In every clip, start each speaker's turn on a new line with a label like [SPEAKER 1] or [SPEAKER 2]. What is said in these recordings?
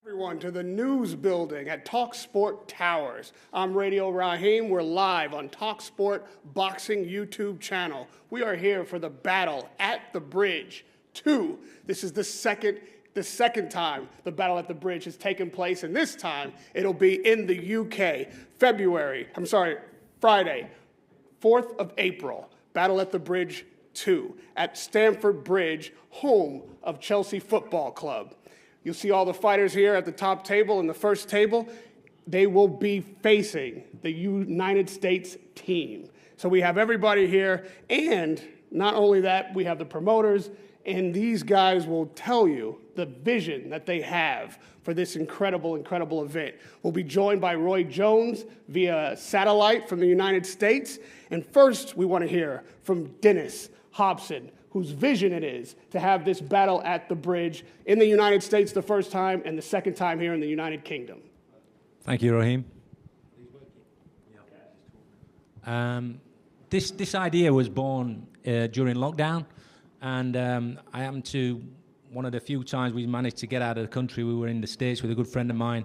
[SPEAKER 1] Everyone to the news building at talkSPORT Towers. I'm Radio Raheem. We're live on talkSPORT Boxing YouTube channel. We are here for the Battle at the Bridge 2. This is the second time the Battle at the Bridge has taken place, and this time it'll be in the UK. Friday, 4th of April, Battle at the Bridge 2 at Stamford Bridge, home of Chelsea Football Club. You'll see all the fighters here at the top table and the first table. They will be facing the United States team. So we have everybody here, and not only that, we have the promoters, and these guys will tell you the vision that they have for this incredible, incredible event. We'll be joined by Roy Jones via satellite from the United States. And first, we want to hear from Dennis Hobson, whose vision it is to have this battle at the bridge in the United States the first time and the second time here in the United Kingdom.
[SPEAKER 2] Thank you, Raheem. This idea was born during lockdown, and I happened to, one of the few times we managed to get out of the country, we were in the States with a good friend of mine,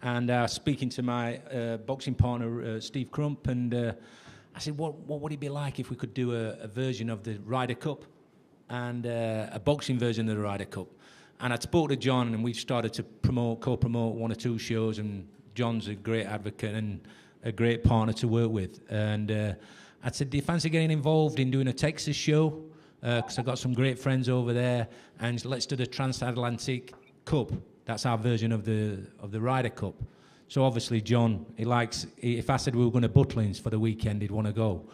[SPEAKER 2] and speaking to my boxing partner, Steve Crump, and I said, what would it be like if we could do a version of the Ryder Cup and a boxing version of the Ryder Cup? And I spoke to John, and we've started to co-promote one or two shows, and John's a great advocate and a great partner to work with. And I said, do you fancy getting involved in doing a Texas show? Because I've got some great friends over there, and let's do the Transatlantic Cup. That's our version of the Ryder Cup. So obviously John, if I said we were going to Butlins for the weekend, he'd want to go.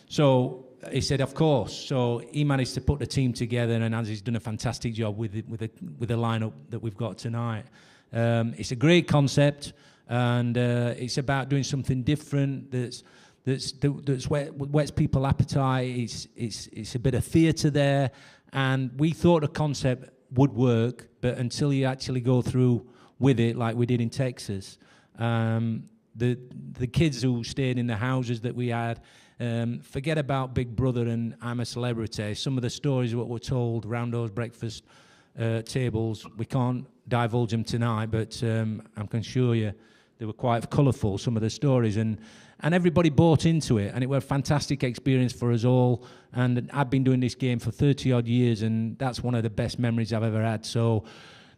[SPEAKER 2] So he said, of course. So he managed to put the team together, and he's done a fantastic job with the lineup that we've got tonight. It's a great concept, and it's about doing something different that's whets people's appetite. It's a bit of theatre there, and we thought the concept would work, but until you actually go through with it, like we did in Texas, the kids who stayed in the houses that we had, forget about Big Brother and I'm a Celebrity. Some of the stories what were told around those breakfast tables, we can't divulge them tonight, but I can assure you they were quite colourful, some of the stories, and everybody bought into it, and it was a fantastic experience for us all. And I've been doing this game for 30-odd years, and that's one of the best memories I've ever had. So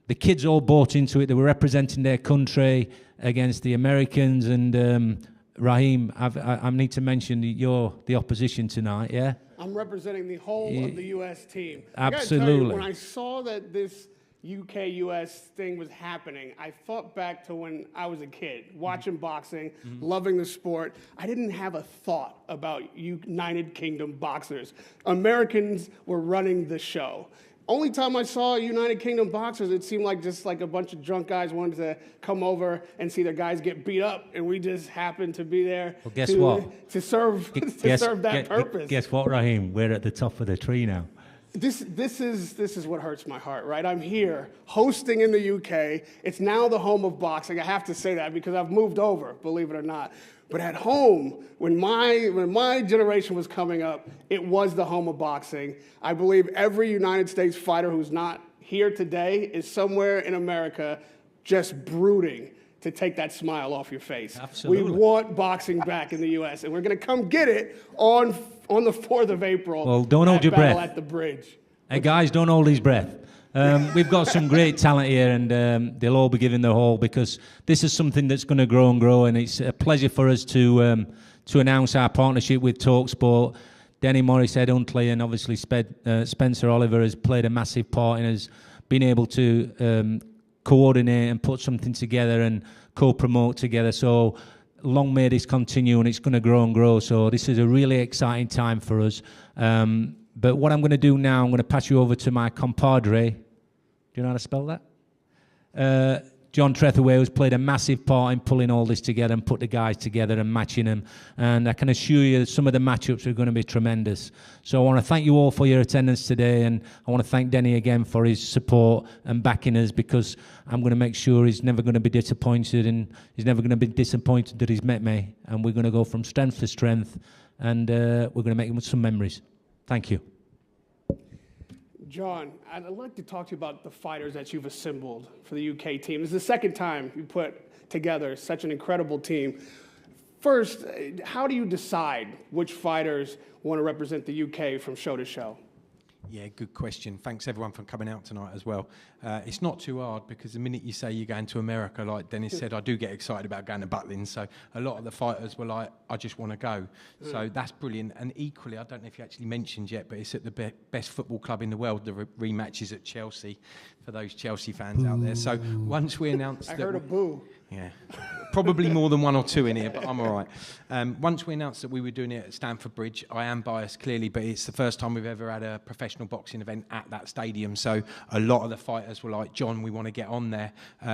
[SPEAKER 2] the kids all bought into it. They were representing their country against the Americans. And Raheem, I need to mention that you're the opposition tonight, yeah?
[SPEAKER 1] I'm representing the whole of the U.S. team.
[SPEAKER 2] Absolutely.
[SPEAKER 1] I gotta tell you, when I saw that this UK-US thing was happening, I thought back to when I was a kid, watching boxing, loving the sport. I didn't have a thought about United Kingdom boxers. Americans were running the show. Only time I saw United Kingdom boxers, it seemed like just like a bunch of drunk guys wanted to come over and see their guys get beat up, and we just happened to be there to serve that purpose.
[SPEAKER 2] Guess what, Raheem? We're at the top of the tree now.
[SPEAKER 1] This is what hurts my heart, right? I'm here hosting in the UK. It's now the home of boxing. I have to say that because I've moved over, believe it or not. But at home, when my generation was coming up, it was the home of boxing. I believe every United States fighter who's not here today is somewhere in America just brooding to take that smile off your face.
[SPEAKER 2] Absolutely.
[SPEAKER 1] We want boxing back in the U.S., and we're going to come get it on the 4th of April.
[SPEAKER 2] Well, don't hold your breath.
[SPEAKER 1] At the bridge.
[SPEAKER 2] Hey, guys, don't hold his breath. We've got some great talent here, and they'll all be giving their all, because this is something that's going to grow and grow, and it's a pleasure for us to announce our partnership with talkSPORT. Denny Morris-Huntley and obviously Spencer Oliver has played a massive part in us being able to coordinate and put something together and co-promote together. So long may this continue, and it's going to grow and grow. So this is a really exciting time for us. But what I'm going to do now, I'm going to pass you over to my compadre. Do you know how to spell that? John Trethaway, who's played a massive part in pulling all this together and put the guys together and matching them. And I can assure you that some of the matchups are going to be tremendous. So I want to thank you all for your attendance today, and I want to thank Denny again for his support and backing us, because I'm going to make sure he's never going to be disappointed, and he's never going to be disappointed that he's met me. And we're going to go from strength to strength, and we're going to make him some memories. Thank you.
[SPEAKER 1] John, I'd like to talk to you about the fighters that you've assembled for the UK team. This is the second time you put together such an incredible team. First, how do you decide which fighters want to represent the UK from show to show?
[SPEAKER 3] Yeah, good question. Thanks everyone for coming out tonight as well. It's not too hard because the minute you say you're going to America, like Dennis said, I do get excited about going to Butlin. So a lot of the fighters were like, I just want to go. So that's brilliant. And equally, I don't know if you actually mentioned yet, but it's at the best football club in the world. The rematch is at Chelsea for those Chelsea fans out there. So once we announced
[SPEAKER 1] I heard a boo.
[SPEAKER 3] Yeah, probably more than one or two in here, but I'm all right. Once we announced that we were doing it at Stamford Bridge, I am biased clearly, but it's the first time we've ever had a professional boxing event at that stadium. So a lot of the fighters were like, John, we want to get on there.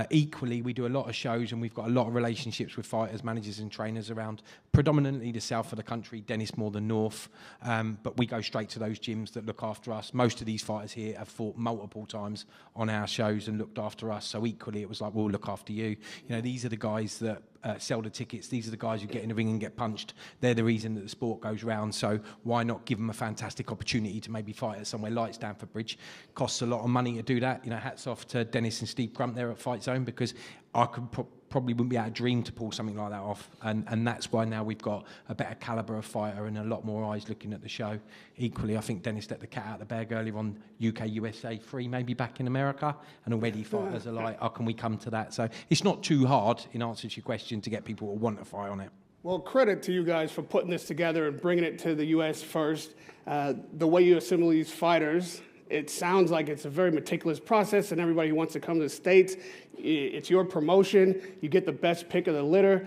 [SPEAKER 3] Equally, we do a lot of shows and we've got a lot of relationships with fighters, managers and trainers around predominantly the south of the country, Dennis more than north. But we go straight to those gyms that look after us. Most of these fighters here have fought multiple times on our shows and looked after us. So equally, it was like, we'll look after you. You know, these are the guys that sell the tickets. These are the guys who get in the ring and get punched. They're the reason that the sport goes round. So why not give them a fantastic opportunity to maybe fight at somewhere like Stamford Bridge? Costs a lot of money to do that. You know, hats off to Dennis and Steve Crump there at Fight Zone, because I could probably wouldn't be able to dream to pull something like that off. And that's why now we've got a better calibre of fighter and a lot more eyes looking at the show. Equally, I think Dennis let the cat out of the bag earlier on UK USA 3, maybe back in America, and already fighters are like, oh, can we come to that? So it's not too hard, in answer to your question, to get people who want to fight on it.
[SPEAKER 1] Well, credit to you guys for putting this together and bringing it to the U.S. first. The way you assemble these fighters, it sounds like it's a very meticulous process, and everybody who wants to come to the States, it's your promotion. You get the best pick of the litter,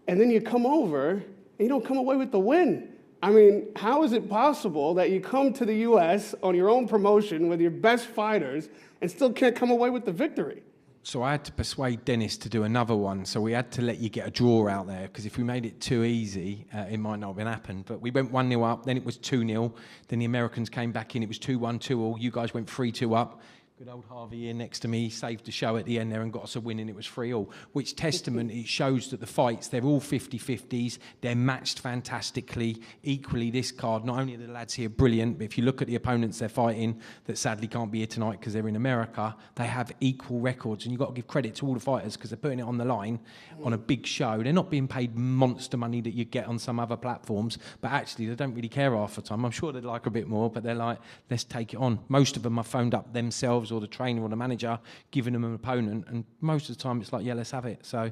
[SPEAKER 1] and then you come over and you don't come away with the win. I mean, how is it possible that you come to the U.S. on your own promotion with your best fighters and still can't come away with the victory?
[SPEAKER 3] So I had to persuade Dennis to do another one. So we had to let you get a draw out there, because if we made it too easy, it might not have happened. But we went 1-0 up, then it was 2-0. Then the Americans came back in, it was 2-1, 2-2. You guys went 3-2 up. Good old Harvey here next to me saved the show at the end there and got us a win, and it was 3-3, which testament, it shows that the fights, they're all 50-50s, they're matched fantastically. Equally, this card, not only are the lads here brilliant, but if you look at the opponents they're fighting that sadly can't be here tonight because they're in America, they have equal records, and you've got to give credit to all the fighters because they're putting it on the line on a big show. They're not being paid monster money that you get on some other platforms, but actually they don't really care half the time. I'm sure they'd like a bit more, but they're like, let's take it on. Most of them have phoned up themselves or the trainer or the manager, giving them an opponent, and most of the time it's like, yeah, let's have it. So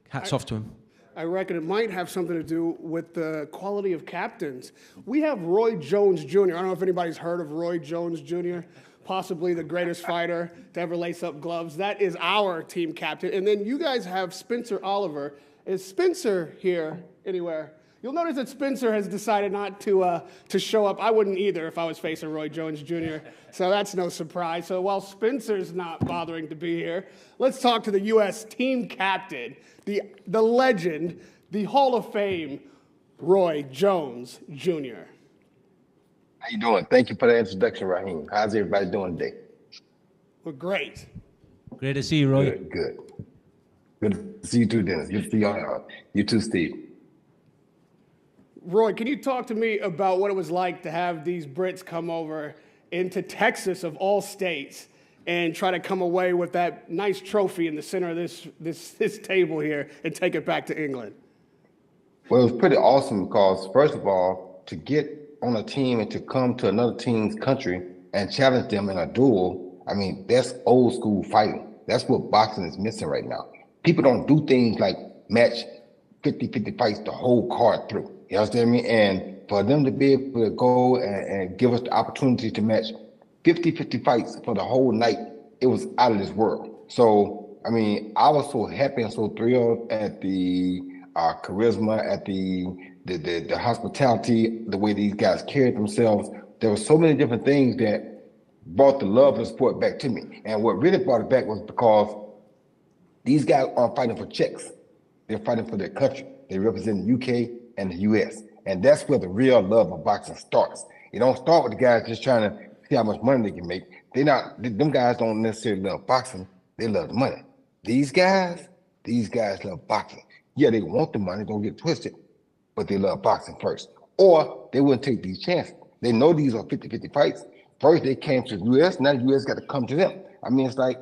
[SPEAKER 3] hats off to them.
[SPEAKER 1] I reckon it might have something to do with the quality of captains. We have Roy Jones Jr. I don't know if anybody's heard of Roy Jones Jr., possibly the greatest fighter to ever lace up gloves. That is our team captain. And then you guys have Spencer Oliver. Is Spencer here anywhere? You'll notice that Spencer has decided not to show up. I wouldn't either if I was facing Roy Jones Jr., so that's no surprise. So while Spencer's not bothering to be here, let's talk to the U.S. team captain, the legend, the Hall of Fame, Roy Jones Jr.
[SPEAKER 4] How you doing? Thank you for the introduction, Raheem. How's everybody doing today?
[SPEAKER 1] We're great.
[SPEAKER 2] Great to see you, Roy.
[SPEAKER 4] Good, good. Good to see you too, Dennis. Good to see you too, Steve.
[SPEAKER 1] Roy, can you talk to me about what it was like to have these Brits come over into Texas of all states and try to come away with that nice trophy in the center of this table here and take it back to England?
[SPEAKER 4] Well, it was pretty awesome because, first of all, to get on a team and to come to another team's country and challenge them in a duel, I mean, that's old school fighting. That's what boxing is missing right now. People don't do things like match 50-50 fights the whole card through. You understand me? And for them to be able to go and give us the opportunity to match 50-50 fights for the whole night, it was out of this world. So, I mean, I was so happy and so thrilled at the charisma, at the hospitality, the way these guys carried themselves. There were so many different things that brought the love and support back to me. And what really brought it back was because these guys aren't fighting for checks. They're fighting for their country. They represent the UK and the US. And that's where the real love of boxing starts. You don't start with the guys just trying to see how much money they can make. Them guys don't necessarily love boxing. They love the money. These guys love boxing. Yeah, they want the money, don't get twisted, but they love boxing first. Or they wouldn't take these chances. They know these are 50-50 fights. First they came to the U.S., now the U.S. got to come to them. I mean, it's like,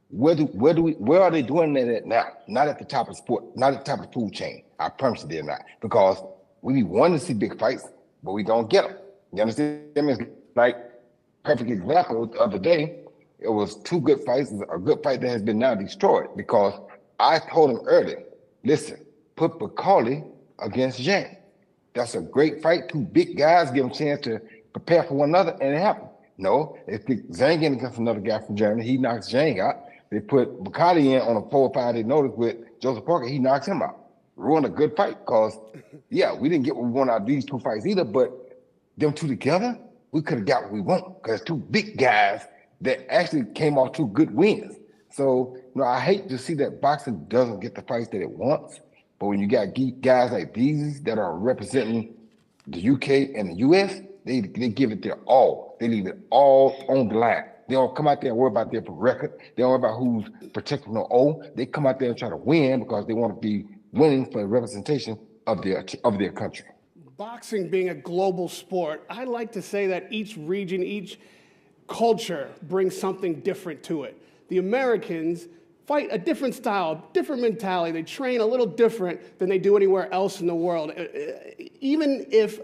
[SPEAKER 4] where are they doing that at now? Not at the top of sport, not at the top of the food chain. I promise you they're not. Because we want to see big fights, but we don't get them. You understand? I mean, it's like, perfect example the other day, it was two good fights, a good fight that has been now destroyed because I told him earlier, listen, put Bacali against Zhang. That's a great fight. Two big guys give them a chance to prepare for one another, and it happened. No, they picked Zhang in against another guy from Germany. He knocks Zhang out. They put Bacali in on a 4 or 5 day notice with Joseph Parker. He knocks him out. Ruined a good fight because, yeah, we didn't get what we want out of these two fights either, but them two together, we could have got what we want because two big guys that actually came off two good wins. So, I hate to see that boxing doesn't get the fights that it wants, but when you got guys like these that are representing the UK and the US, they give it their all. They leave it all on the line. They don't come out there and worry about their record. They don't worry about who's protecting no O. They come out there and try to win because they want to be winning for the representation of their country.
[SPEAKER 1] Boxing being a global sport, I like to say that each region, each culture brings something different to it. The Americans fight a different style, different mentality. They train a little different than they do anywhere else in the world. Even if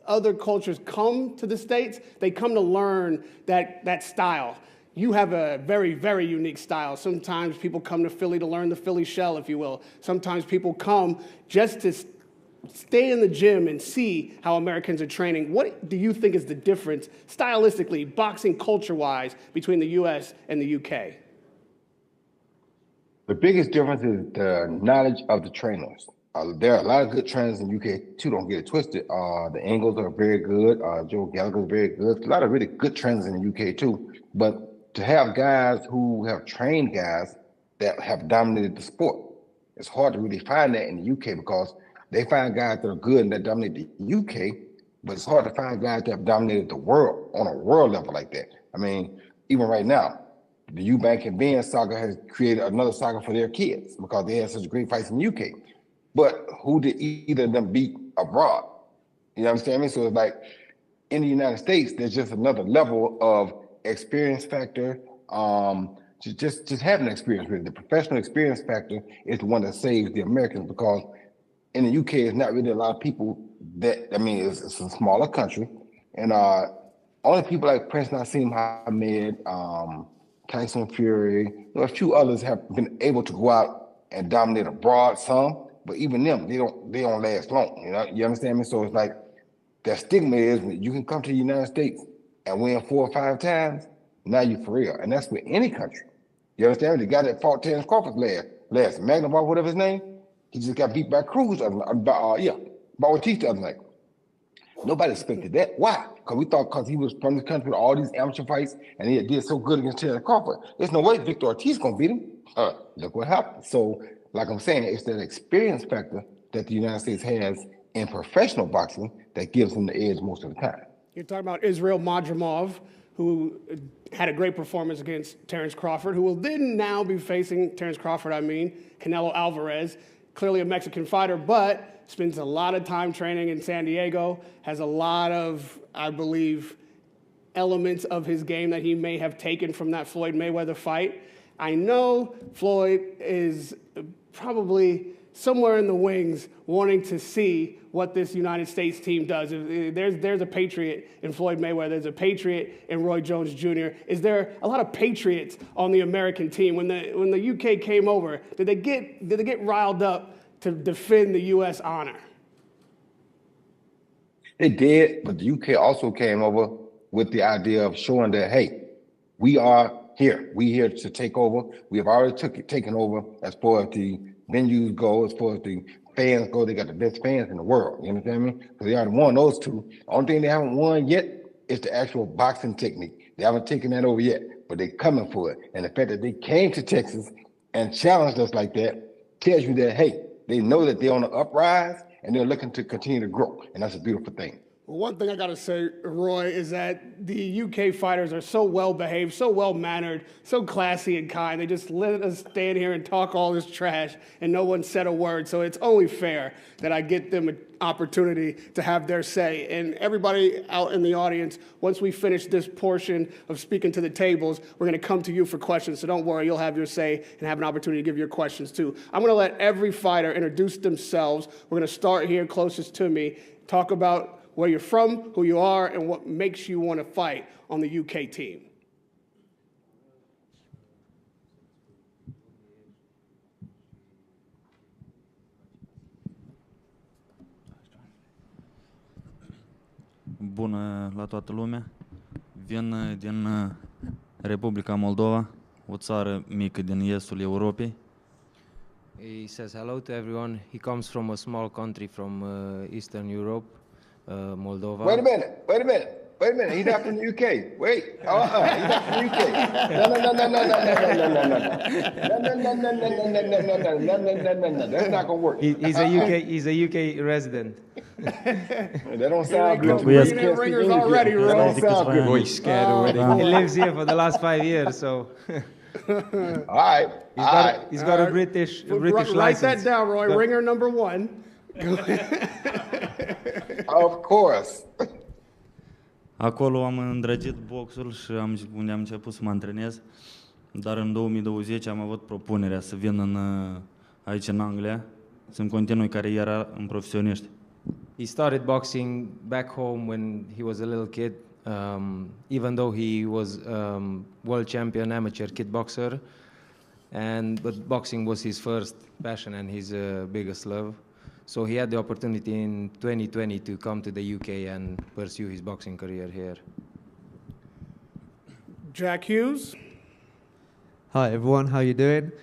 [SPEAKER 1] other cultures come to the States, they come to learn that style. You have a very, very unique style. Sometimes people come to Philly to learn the Philly shell, if you will. Sometimes people come just to stay in the gym and see how Americans are training. What do you think is the difference, stylistically, boxing culture-wise, between the U.S. and the U.K.?
[SPEAKER 4] The biggest difference is the knowledge of the trainers. There are a lot of good trainers in the UK too, don't get it twisted. The Ingles are very good. Joe Gallagher is very good. A lot of really good trainers in the UK too. But to have guys who have trained guys that have dominated the sport, it's hard to really find that in the UK because they find guys that are good and that dominate the UK, but it's hard to find guys that have dominated the world on a world level like that. I mean, even right now, the Eubank and Ben saga has created another saga for their kids because they had such great fights in the UK. But who did either of them beat abroad? You know what I'm saying? So it's like in the United States, there's just another level of experience factor. Just having experience with it. The professional experience factor is the one that saves the Americans because in the UK, it's not really a lot of people that, it's a smaller country. And only people like Prince Nassim Hamed, Tyson Fury, a few others have been able to go out and dominate abroad some. But even them, they don't last long. You understand me? So it's like that stigma is that you can come to the United States and win 4 or 5 times. Now you for real, and that's with any country. You understand me? The guy that fought Terrence Crawford last Magnum, whatever his name, he just got beat by Cruz. Bautista the other night. Nobody expected that. Why? Because he was from the country with all these amateur fights, and he did so good against Terrence Crawford. There's no way Victor Ortiz gonna beat him. Look what happened. So. Like I'm saying, it's that experience factor that the United States has in professional boxing that gives them the edge most of the time.
[SPEAKER 1] You're talking about Israel Madrimov, who had a great performance against Terrence Crawford, who will then now be facing Canelo Alvarez, clearly a Mexican fighter, but spends a lot of time training in San Diego, has a lot of, I believe, elements of his game that he may have taken from that Floyd Mayweather fight. I know Floyd is probably somewhere in the wings wanting to see what this United States team does. There's a patriot in Floyd Mayweather. There's a patriot in Roy Jones Jr. Is there a lot of patriots on the American team? When the UK came over, did they get riled up to defend the U.S. honor?
[SPEAKER 4] They did, but the UK also came over with the idea of showing that, hey, we are here. We here to take over. We have already taken over as far as the venues go, as far as the fans go. They got the best fans in the world. You understand me? So they already won those two. The only thing they haven't won yet is the actual boxing technique. They haven't taken that over yet, but they're coming for it. And the fact that they came to Texas and challenged us like that tells you that, hey, they know that they're on the uprise and they're looking to continue to grow. And that's a beautiful thing.
[SPEAKER 1] Well, one thing I got to say, Roy, is that the UK fighters are so well-behaved, so well-mannered, so classy and kind. They just let us stand here and talk all this trash, and no one said a word. So it's only fair that I get them an opportunity to have their say. And everybody out in the audience, once we finish this portion of speaking to the tables, we're going to come to you for questions. So don't worry, you'll have your say and have an opportunity to give your questions too. I'm going to let every fighter introduce themselves. We're going to start here closest to me, talk about where you're from, who you are, and what makes you want to fight on the UK team.
[SPEAKER 5] Bună la toată lumea. Vin din Republica Moldova, o țară mică din estul Europei.
[SPEAKER 6] He says hello to everyone. He comes from a small country from Eastern Europe, Moldova.
[SPEAKER 4] Wait a minute. He's not from the UK. Wait. He's not from the UK. No. That's not gonna work.
[SPEAKER 6] He's a UK resident.
[SPEAKER 4] That don't sound good.
[SPEAKER 1] Bringing in ringers already,
[SPEAKER 4] That
[SPEAKER 1] Roy.
[SPEAKER 4] don't sound good.
[SPEAKER 3] Boy, he's scared already.
[SPEAKER 6] He lives here for the last 5 years, so
[SPEAKER 4] All right.
[SPEAKER 6] he's got a British
[SPEAKER 1] Write
[SPEAKER 6] license.
[SPEAKER 1] that down, Roy. Ringer number 1.
[SPEAKER 4] Of course.
[SPEAKER 5] Acolo am îndrăgit boxul și unde am început să mă antrenez. Dar în 2020 am avut propunerea să vin aici în Anglia, să-mi continui cariera în profesioniști.
[SPEAKER 6] He started boxing back home when he was a little kid, even though he was world champion amateur kickboxer, but boxing was his first passion and his biggest love. So he had the opportunity in 2020 to come to the UK and pursue his boxing career here.
[SPEAKER 1] Jack Hughes.
[SPEAKER 7] Hi everyone, how you doing?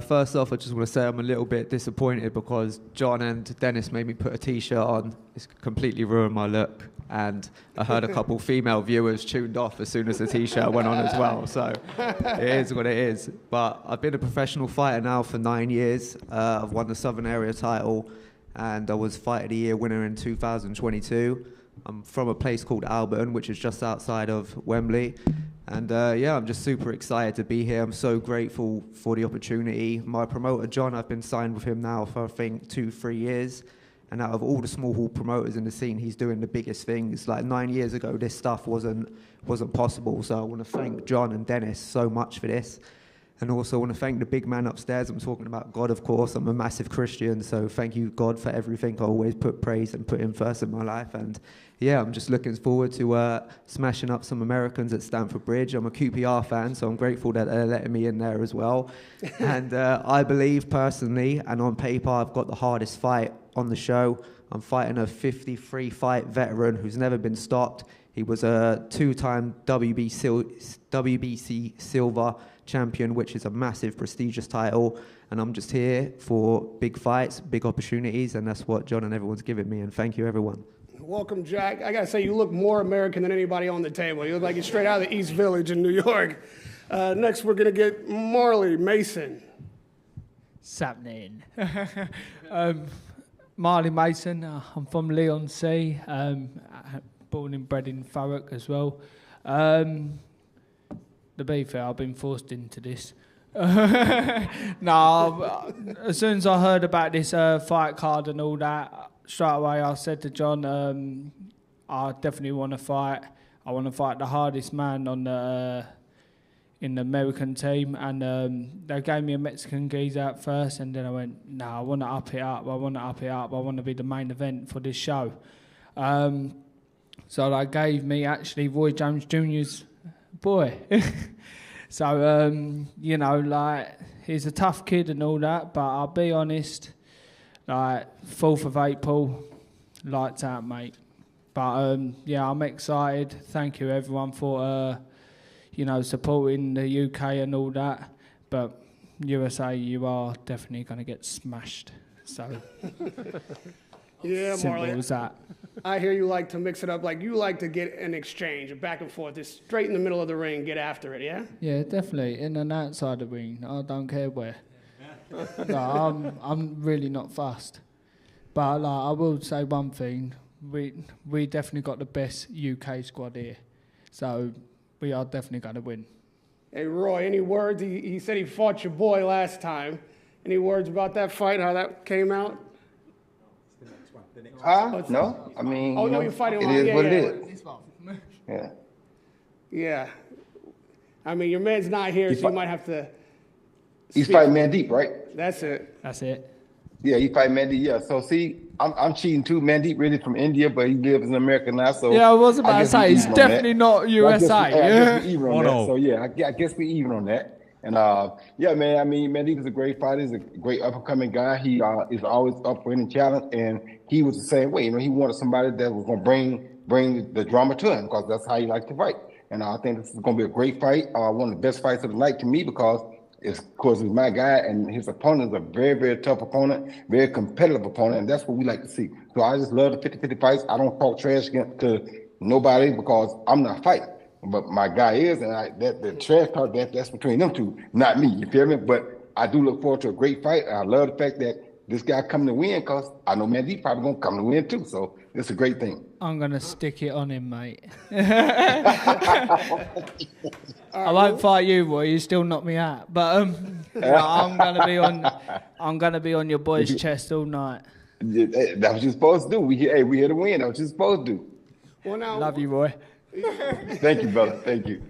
[SPEAKER 7] First off, I just want to say I'm a little bit disappointed because John and Dennis made me put a t-shirt on. It's completely ruined my look, and I heard a couple female viewers tuned off as soon as the t-shirt went on as well, so it is what it is. But I've been a professional fighter now for 9 years. I've won the Southern Area title, and I was Fight of the Year winner in 2022. I'm from a place called Albion, which is just outside of Wembley. And I'm just super excited to be here. I'm so grateful for the opportunity. My promoter, John, I've been signed with him now for, I think, 2-3 years. And out of all the small hall promoters in the scene, he's doing the biggest things. Like 9 years ago, this stuff wasn't possible. So I want to thank John and Dennis so much for this. And also I want to thank the big man upstairs. I'm talking about God, of course. I'm a massive Christian, so thank you, God, for everything. I always put praise and put him first in my life. And yeah, I'm just looking forward to smashing up some Americans at Stamford Bridge. I'm a QPR fan, so I'm grateful that they're letting me in there as well. And I believe personally, and on paper, I've got the hardest fight on the show. I'm fighting a 53-fight veteran who's never been stopped. He was a 2-time WBC silver champion, which is a massive, prestigious title. And I'm just here for big fights, big opportunities, and that's what John and everyone's given me. And thank you, everyone.
[SPEAKER 1] Welcome, Jack. I got to say, you look more American than anybody on the table. You look like you're straight out of the East Village in New York. Next, we're going to get Marley Mason.
[SPEAKER 8] Sapning. Marley Mason. I'm from Leon C. Born and bred in Thurrock as well. To be fair, I've been forced into this. No, as soon as I heard about this fight card and all that, straight away I said to John, I definitely want to fight. I want to fight the hardest man on the in the American team, and they gave me a Mexican geezer at first, and then I went, no, I want to up it up. I want to be the main event for this show. So they gave me actually Roy Jones Jr.'s boy. So, he's a tough kid and all that, but I'll be honest, 4th of April, lights out, mate. But, I'm excited. Thank you, everyone, for, supporting the UK and all that. But USA, you are definitely going to get smashed. So...
[SPEAKER 1] Yeah,
[SPEAKER 8] simple
[SPEAKER 1] Marley.
[SPEAKER 8] as that.
[SPEAKER 1] I hear you like to mix it up. Like, you like to get an exchange, back and forth, just straight in the middle of the ring, get after it, yeah?
[SPEAKER 8] Yeah, definitely. In and outside the ring. I don't care where. No, I'm really not fussed. But I will say one thing. we definitely got the best UK squad here. So we are definitely going to win.
[SPEAKER 1] Hey, Roy, any words? He said he fought your boy last time. Any words about that fight, how that came out?
[SPEAKER 4] No. I mean,
[SPEAKER 1] Oh, no, you're fighting
[SPEAKER 4] it
[SPEAKER 1] one.
[SPEAKER 4] is
[SPEAKER 1] Yeah,
[SPEAKER 4] what
[SPEAKER 1] yeah.
[SPEAKER 4] it is. Yeah.
[SPEAKER 1] Yeah. I mean, your man's not here, so you might have to...
[SPEAKER 4] He's
[SPEAKER 1] speak.
[SPEAKER 4] fighting Mandeep, right?
[SPEAKER 1] That's it.
[SPEAKER 8] That's it.
[SPEAKER 4] Yeah, he fight Mandeep. Yeah. So see, I'm cheating too. Mandeep really from India, but he lives in America now. So
[SPEAKER 8] Yeah, I was about to
[SPEAKER 4] guess
[SPEAKER 8] say,
[SPEAKER 4] we
[SPEAKER 8] he's
[SPEAKER 4] even on
[SPEAKER 8] definitely
[SPEAKER 4] that.
[SPEAKER 8] not USA.
[SPEAKER 4] I guess we even on that.
[SPEAKER 2] 1-0.
[SPEAKER 4] So yeah, I guess we even on that. And yeah, man. I mean, Mandeep is a great fighter. He's a great up and coming guy. He is always up for any challenge, and he was the same way. You know, he wanted somebody that was going to bring the drama to him because that's how he likes to fight. And I think this is going to be a great fight. One of the best fights of the night to me because it's my guy, and his opponent is a very, very tough opponent, very competitive opponent, and that's what we like to see. So I just love the 50-50 fights. I don't talk trash to nobody because I'm not fighting. But my guy is, and the trash talk, that's between them two, not me, you feel me? But I do look forward to a great fight. I love the fact that this guy coming to win because I know Mandeep probably going to come to win too. So it's a great thing.
[SPEAKER 8] I'm going to stick it on him, mate. I won't fight you, boy. You still knock me out. But no, I'm going to be on your boy's chest all night.
[SPEAKER 4] That's what you're supposed to do. We here to win. That's what you're supposed to do.
[SPEAKER 1] Well, now,
[SPEAKER 8] Love you, Roy.
[SPEAKER 4] Thank you, brother. Thank you.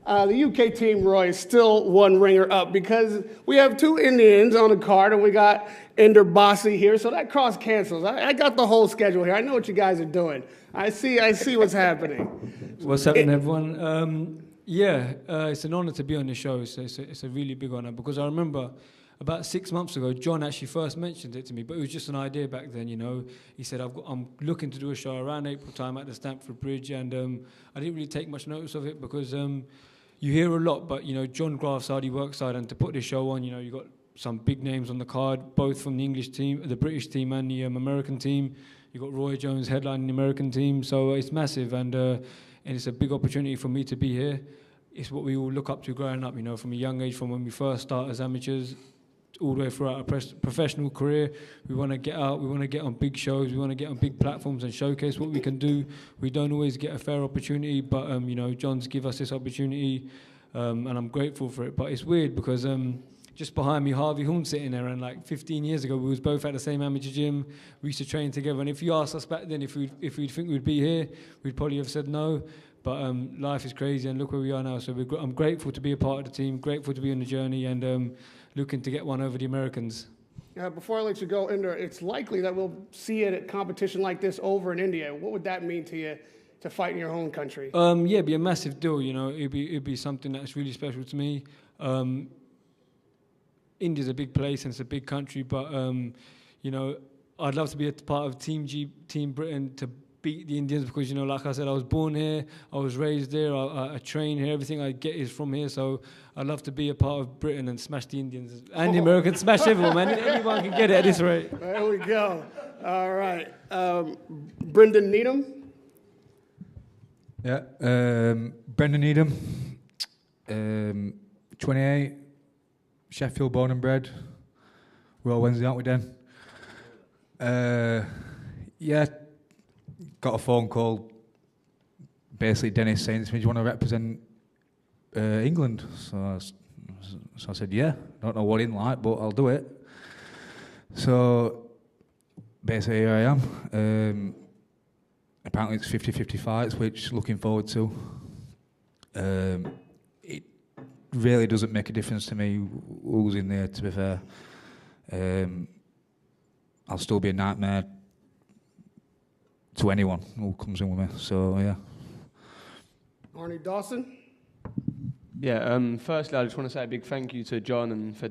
[SPEAKER 1] The UK team, Roy, is still one ringer up because we have two Indians on the card and we got Ender Bossy here, so that cross cancels. I got the whole schedule here. I know what you guys are doing. I see what's happening.
[SPEAKER 9] What's happening, everyone? It's an honor to be on the show. It's a really big honor because I remember about 6 months ago, John actually first mentioned it to me, but it was just an idea back then, you know. He said, I'm looking to do a show around April time at the Stamford Bridge, and I didn't really take much notice of it because you hear a lot, but, you know, John Graf's side, he works hard, and to put this show on, you know, you got some big names on the card, both from the English team, the British team, and the American team. You got Roy Jones headlining the American team, so it's massive, and it's a big opportunity for me to be here. It's what we all look up to growing up, you know, from a young age, from when we first start as amateurs, all the way throughout our professional career. We want to get out, we want to get on big shows, we want to get on big platforms and showcase what we can do. We don't always get a fair opportunity, but you know, John's give us this opportunity, and I'm grateful for it. But it's weird because just behind me, Harvey Horn sitting there, and like 15 years ago, we was both at the same amateur gym. We used to train together, and if you asked us back then if we'd think we'd be here, we'd probably have said no. But life is crazy, and look where we are now. So I'm grateful to be a part of the team, grateful to be on the journey, and looking to get one over the Americans.
[SPEAKER 1] Before I let you go, Ender, it's likely that we'll see a competition like this over in India. What would that mean to you to fight in your home country?
[SPEAKER 9] It'd be a massive deal. You know, it'd be something that's really special to me. India's a big place and it's a big country, but you know, I'd love to be a part of Team Britain to beat the Indians because, you know, like I said, I was born here, I was raised there, I train here, everything I get is from here, so I'd love to be a part of Britain and smash the Indians and the Americans, smash everyone, man. Anyone can get it at this rate.
[SPEAKER 1] There we go. All right. Brendan Needham?
[SPEAKER 10] Yeah, Brendan Needham, 28, Sheffield born and bred. We're all Wednesday, aren't we, Dan? Yeah, got a phone call, basically Dennis saying to me, do you want to represent England? So I said, yeah, don't know what in like, but I'll do it. So basically here I am. Apparently it's 50-50 fights, which looking forward to. It really doesn't make a difference to me who's in there, to be fair. I'll still be a nightmare to anyone who comes in with me, so yeah.
[SPEAKER 1] Arnie Dawson?
[SPEAKER 11] Yeah, firstly I just want to say a big thank you to John and to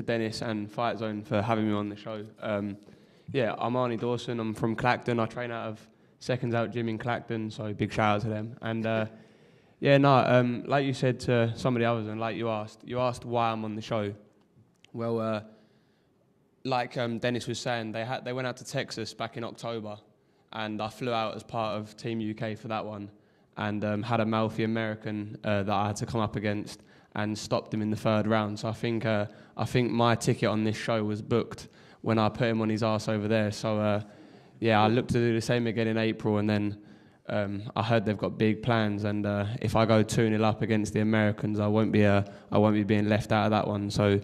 [SPEAKER 11] Dennis and Fight Zone for having me on the show. Yeah, I'm Arnie Dawson, I'm from Clacton, I train out of Seconds Out Gym in Clacton, so big shout out to them. And like you said to some of the others, and like you asked why I'm on the show. Well, like Dennis was saying, they went out to Texas back in October, and I flew out as part of Team UK for that one, and had a mouthy American that I had to come up against and stopped him in the third round. So I think my ticket on this show was booked when I put him on his arse over there. So yeah, I look to do the same again in April, and then I heard they've got big plans, and if I go 2-0 up against the Americans, I won't be being left out of that one. So,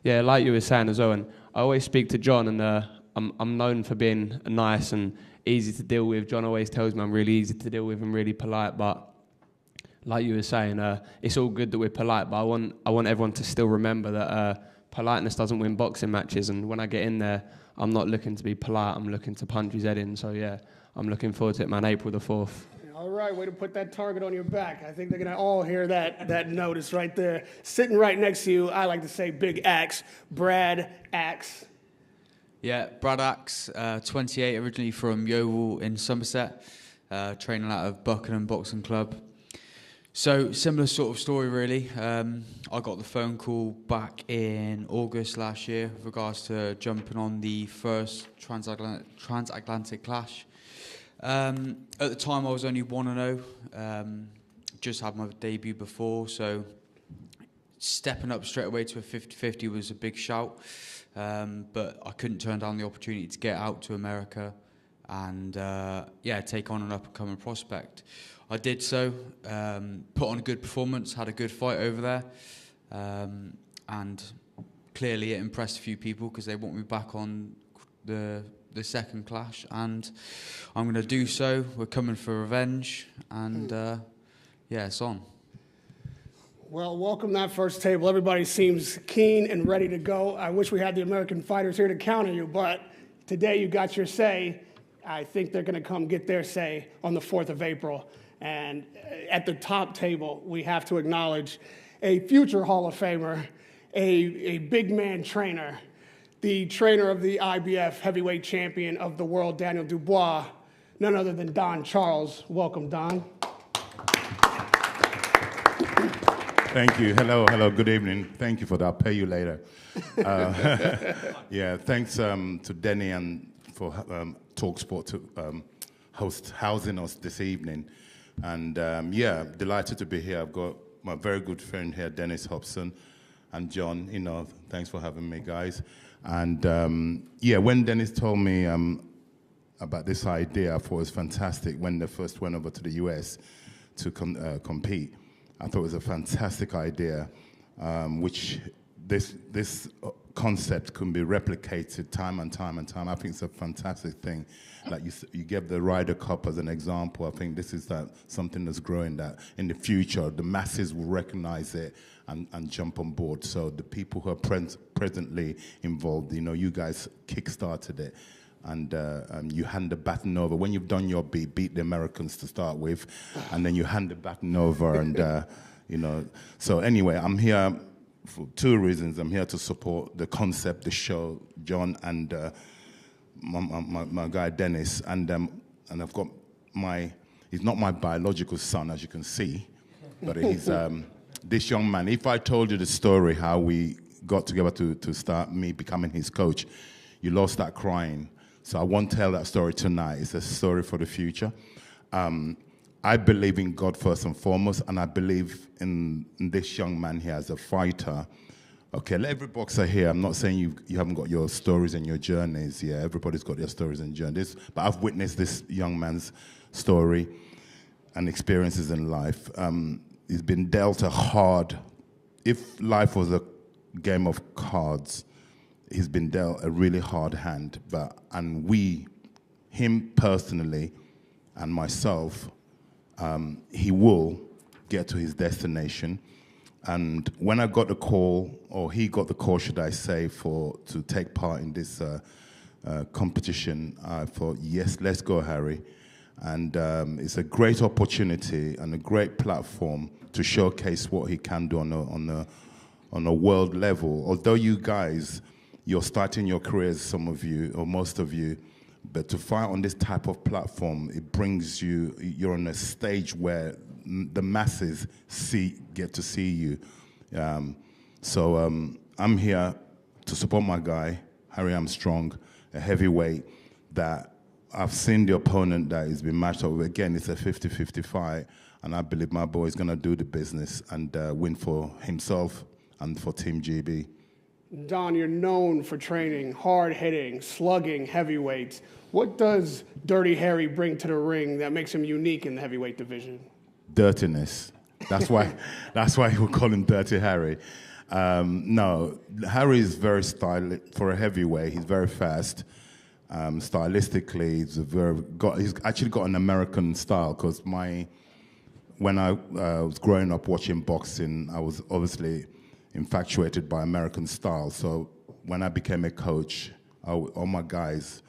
[SPEAKER 11] yeah, like you were saying as well, and I always speak to John, and I'm known for being nice and easy to deal with. John always tells me I'm really easy to deal with and really polite, but like you were saying, it's all good that we're polite, but I want everyone to still remember that politeness doesn't win boxing matches, and when I get in there, I'm not looking to be polite, I'm looking to punch his head in. So yeah, I'm looking forward to it, man, April the 4th.
[SPEAKER 1] All right, way to put that target on your back. I think they're going to all hear that notice right there. Sitting right next to you, I like to say Big Axe, Brad Axe.
[SPEAKER 12] Yeah, Brad Axe, 28, originally from Yeovil in Somerset, training out of Buckingham Boxing Club. So, similar sort of story really. I got the phone call back in August last year with regards to jumping on the first transatlantic clash. At the time I was only 1-0, just had my debut before, so stepping up straight away to a 50-50 was a big shout. But I couldn't turn down the opportunity to get out to America and take on an up-and-coming prospect. I did so, put on a good performance, had a good fight over there, and clearly it impressed a few people because they want me back on the second clash, and I'm going to do so. We're coming for revenge, and it's on.
[SPEAKER 1] Well, welcome that first table. Everybody seems keen and ready to go. I wish we had the American fighters here to counter you, but today you got your say. I think they're going to come get their say on the 4th of April. And at the top table, we have to acknowledge a future Hall of Famer, a big man trainer, the trainer of the IBF heavyweight champion of the world, Daniel Dubois, none other than Don Charles. Welcome, Don.
[SPEAKER 13] Thank you. Hello, good evening. Thank you for that. I'll pay you later. Thanks to Denny and for talkSPORT to housing us this evening. And delighted to be here. I've got my very good friend here, Dennis Hobson, and John. Thanks for having me, guys. And when Dennis told me about this idea, I thought it was fantastic when they first went over to the US to compete. I thought it was a fantastic idea, which this concept can be replicated time and time and time. I think it's a fantastic thing. Like you gave the Ryder Cup as an example. I think this is something that's growing, that in the future the masses will recognize it and jump on board. So the people who are presently involved, you guys kick-started it. And you hand the baton over. When you've done your beat the Americans to start with, and then you hand the baton over, and So anyway, I'm here for two reasons. I'm here to support the concept, the show, John, and my guy Dennis, and I've got he's not my biological son, as you can see, but he's this young man. If I told you the story how we got together to start me becoming his coach, you lost that crying. So I won't tell that story tonight. It's a story for the future. I believe in God first and foremost, and I believe in this young man here as a fighter. Okay, every boxer here, I'm not saying you haven't got your stories and your journeys. Yeah, everybody's got their stories and journeys. But I've witnessed this young man's story and experiences in life. He's been dealt a hard, if life was a game of cards, he's been dealt a really hard hand. And him personally and myself, he will get to his destination. And when I got the call, or he got the call, should I say, to take part in this competition, I thought, yes, let's go, Harry. And it's a great opportunity and a great platform to showcase what he can do on a world level. Although you guys, you're starting your careers, some of you, or most of you, but to fight on this type of platform, it brings you're on a stage where the masses get to see you. So I'm here to support my guy, Harry Armstrong, a heavyweight that I've seen the opponent that he's been matched up with. Again, it's a 50-50 fight, and I believe my boy is going to do the business and win for himself and for Team GB.
[SPEAKER 1] Don, you're known for training hard-hitting, slugging heavyweights. What does Dirty Harry bring to the ring that makes him unique in the heavyweight division?
[SPEAKER 13] Dirtiness. That's why we call him Dirty Harry. No, Harry is very stylish for a heavyweight. He's very fast. Stylistically, he's actually got an American style. Because when I was growing up watching boxing, I was obviously infatuated by American style. So when I became a coach, all my guys,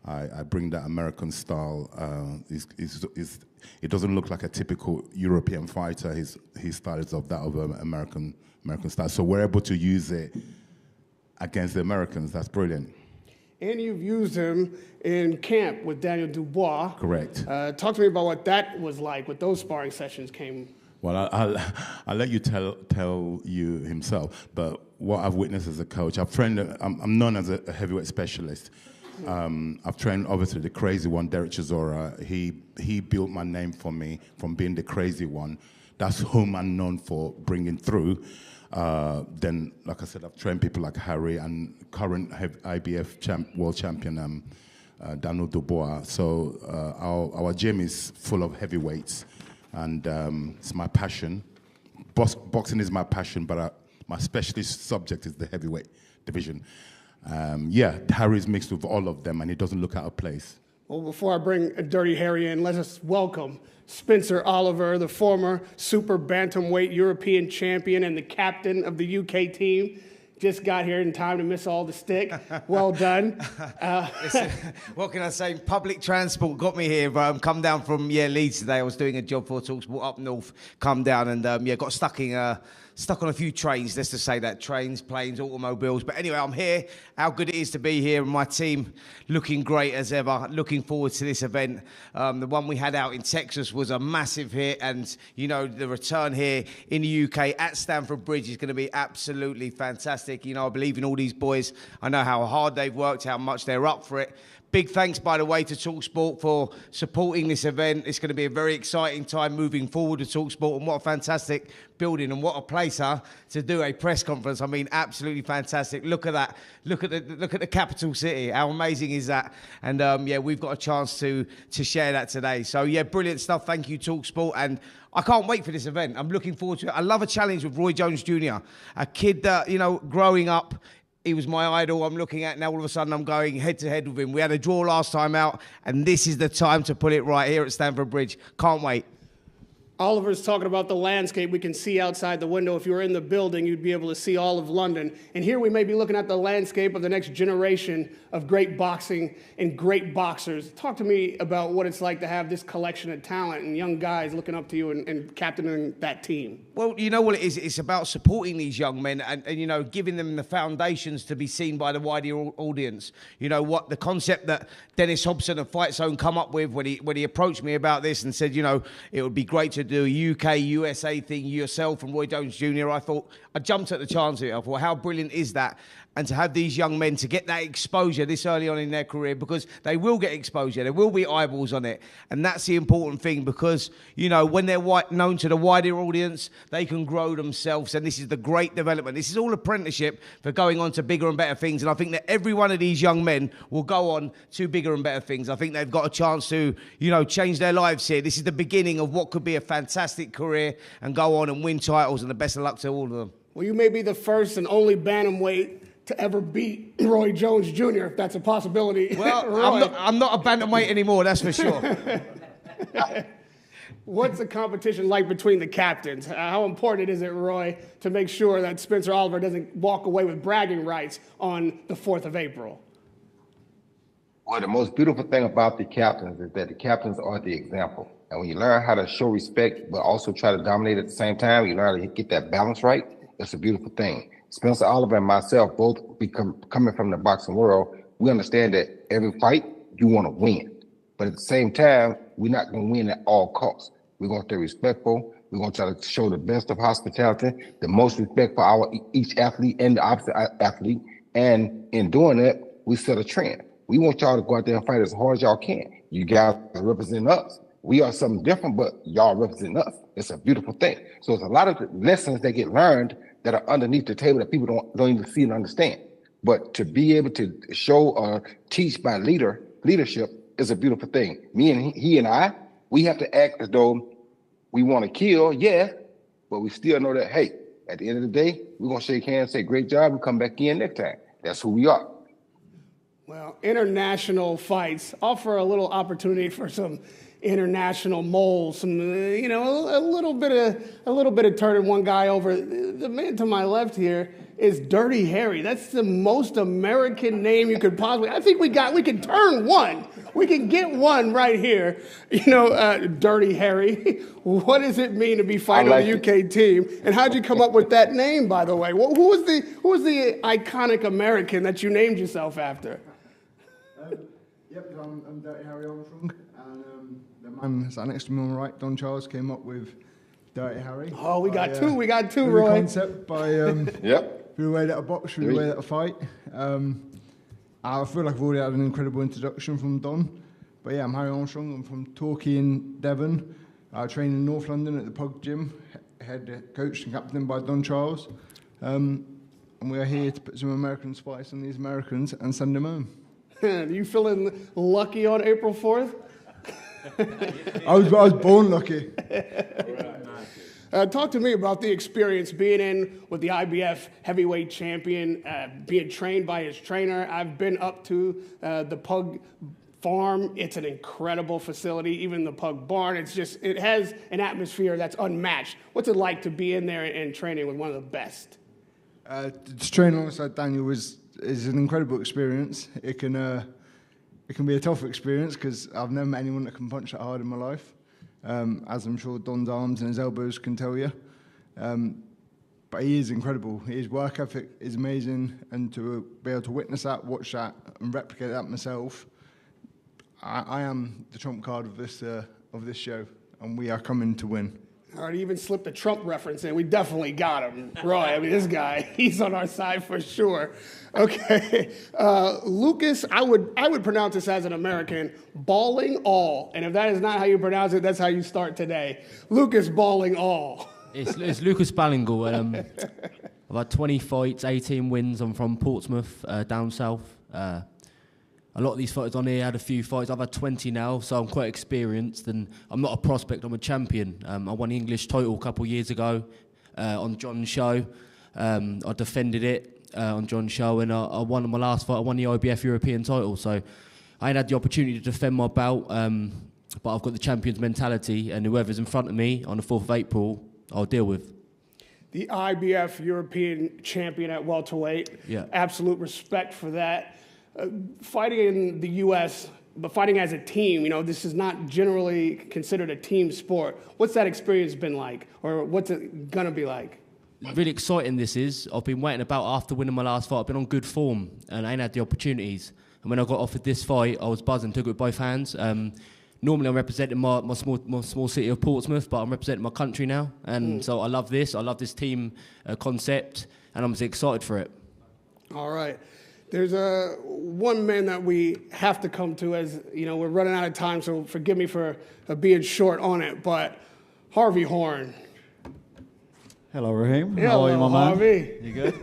[SPEAKER 13] I bring that American style. It doesn't look like a typical European fighter. His style is of that of an American style. So we're able to use it against the Americans. That's brilliant.
[SPEAKER 1] And you've used him in camp with Daniel Dubois.
[SPEAKER 13] Correct.
[SPEAKER 1] Talk to me about what that was like, what those sparring sessions came.
[SPEAKER 13] Well, I'll let you tell you himself. But what I've witnessed as a coach, I'm known as a heavyweight specialist. I've trained, obviously, the crazy one, Derek Chisora. He built my name for me from being the crazy one. That's whom I'm known for bringing through. Then, like I said, I've trained people like Harry and current IBF world champion Daniel Dubois. So our gym is full of heavyweights, and it's my passion. Boxing is my passion, but my specialist subject is the heavyweight division. Harry's mixed with all of them, and he doesn't look out of place.
[SPEAKER 1] Well, before I bring Dirty Harry in, let us welcome Spencer Oliver, the former super bantamweight European champion and the captain of the UK team. Just got here in time to miss all the stick. Well done.
[SPEAKER 14] Listen, what can I say? Public transport got me here. Come down from Leeds today. I was doing a job for talkSPORT up north. Come down and got stuck on a few trains. Let's just say that trains, planes, automobiles. But anyway, I'm here. How good it is to be here, and my team looking great as ever. Looking forward to this event. The one we had out in Texas was a massive hit, and the return here in the UK at Stamford Bridge is going to be absolutely fantastic. I believe in all these boys. I know how hard they've worked, how much they're up for it. Big thanks, by the way, to talkSPORT for supporting this event. It's going to be a very exciting time moving forward with talkSPORT, and what a fantastic building and what a place, to do a press conference. I mean, absolutely fantastic. Look at that. Look at the capital city. How amazing is that? And we've got a chance to share that today. So brilliant stuff. Thank you, talkSPORT, and I can't wait for this event. I'm looking forward to it. I love a challenge with Roy Jones Jr., a kid that growing up. He was my idol I'm looking at. Now all of a sudden I'm going head-to-head with him. We had a draw last time out, and this is the time to put it right here at Stamford Bridge. Can't wait.
[SPEAKER 1] Oliver's talking about the landscape we can see outside the window. If you were in the building, you'd be able to see all of London. And here we may be looking at the landscape of the next generation of great boxing and great boxers. Talk to me about what it's like to have this collection of talent and young guys looking up to you and captaining that team.
[SPEAKER 14] Well, you know what it is? It's about supporting these young men and giving them the foundations to be seen by the wider audience. What the concept that Dennis Hobson of Fight Zone come up with when he approached me about this and said, it would be great to do a UK, USA thing, yourself and Roy Jones Jr. I jumped at the chance of it. I thought, how brilliant is that? And to have these young men to get that exposure this early on in their career, because they will get exposure, there will be eyeballs on it. And that's the important thing, because, when they're known to the wider audience, they can grow themselves. And this is the great development. This is all apprenticeship for going on to bigger and better things. And I think that every one of these young men will go on to bigger and better things. I think they've got a chance to, change their lives here. This is the beginning of what could be a fantastic career, and go on and win titles, and the best of luck to all of them.
[SPEAKER 1] Well, you may be the first and only bantamweight to ever beat Roy Jones Jr., if that's a possibility.
[SPEAKER 14] Well, I'm not a bantamweight anymore, that's for sure.
[SPEAKER 1] What's the competition like between the captains? How important is it, Roy, to make sure that Spencer Oliver doesn't walk away with bragging rights on the 4th of April?
[SPEAKER 4] Well, the most beautiful thing about the captains is that the captains are the example. And when you learn how to show respect, but also try to dominate at the same time, you learn how to get that balance right. It's a beautiful thing. Spencer Oliver and myself both coming from the boxing world, we understand that every fight you want to win. But at the same time, we're not going to win at all costs. We're going to stay respectful. We're going to try to show the best of hospitality, the most respect for each athlete and the opposite athlete. And in doing that, we set a trend. We want y'all to go out there and fight as hard as y'all can. You guys represent us. We are something different, but y'all represent us. It's a beautiful thing. So it's a lot of lessons that get learned that are underneath the table that people don't even see and understand. But to be able to show or teach by leadership is a beautiful thing. Me and he and I, we have to act as though we want to kill, yeah, but we still know that, hey, at the end of the day, we're going to shake hands, say, great job, and come back in next time. That's who we are.
[SPEAKER 1] Well, international fights offer a little opportunity for some international moles, some, you know, a little bit of turning one guy over. The man to my left here is Dirty Harry. That's the most American name you could possibly. I think we can turn one. We can get one right here. You know, Dirty Harry. What does it mean to be fighting on the UK team? And how'd you come up with that name, by the way? Who was the iconic American that you named yourself after?
[SPEAKER 15] Yep, I'm Dirty Harry Armstrong, and the man sat next to me on the right, Don Charles, came up with Dirty Harry.
[SPEAKER 1] Oh, we got two, Roy.
[SPEAKER 15] The concept by through the way that I box, through the way that I fight. I feel like I've already had an incredible introduction from Don, but yeah, I'm Harry Armstrong. I'm from Torquay in Devon. I train in North London at the Pug Gym, head coached and captained by Don Charles, and we are here to put some American spice on these Americans and send them home.
[SPEAKER 1] Are you feeling lucky on April 4th?
[SPEAKER 15] I was born lucky.
[SPEAKER 1] Talk to me about the experience being in with the IBF heavyweight champion, being trained by his trainer. I've been up to the Pug farm. It's an incredible facility, even the Pug barn. It has an atmosphere that's unmatched. What's it like to be in there and training with one of the best?
[SPEAKER 15] To train alongside Daniel is an incredible experience. It can be a tough experience because I've never met anyone that can punch that hard in my life, as I'm sure Don's arms and his elbows can tell you. But he is incredible. His work ethic is amazing, and to be able to witness that, watch that, and replicate that myself, I am the trump card of this show, and we are coming to win.
[SPEAKER 1] All right, he even slipped a Trump reference in. We definitely got him. Roy, I mean, this guy, he's on our side for sure. Okay, Lucas, I would pronounce this as an American, Ballingall. And if that is not how you pronounce it, that's how you start today. Lucas Ballingall.
[SPEAKER 16] It's Lucas Ballingall. I've had 20 fights, 18 wins. I'm from Portsmouth, down south. A lot of these fighters on here had a few fights. I've had 20 now, so I'm quite experienced, and I'm not a prospect, I'm a champion. I won the English title a couple of years ago on John's show. I defended it on John's show, and I won my last fight. I won the IBF European title, so I ain't had the opportunity to defend my belt, but I've got the champion's mentality, and whoever's in front of me on the 4th of April, I'll deal with.
[SPEAKER 1] The IBF European champion at welterweight.
[SPEAKER 16] Yeah.
[SPEAKER 1] Absolute respect for that. Fighting in the U.S., but fighting as a team, you know, this is not generally considered a team sport. What's that experience been like, or what's it going to be like?
[SPEAKER 16] Really exciting this is. I've been waiting about after winning my last fight. I've been on good form, and I ain't had the opportunities. And when I got offered this fight, I was buzzing, took it with both hands. Normally I'm representing my small city of Portsmouth, but I'm representing my country now. And so I love this. I love this team concept, and I'm excited for it.
[SPEAKER 1] All right. There's one man that we have to come to, as you know, we're running out of time, so forgive me for being short on it, but Harvey Horn.
[SPEAKER 17] Hello, Raheem.
[SPEAKER 1] Hello,
[SPEAKER 17] how are you, my man?
[SPEAKER 1] Harvey.
[SPEAKER 17] You good?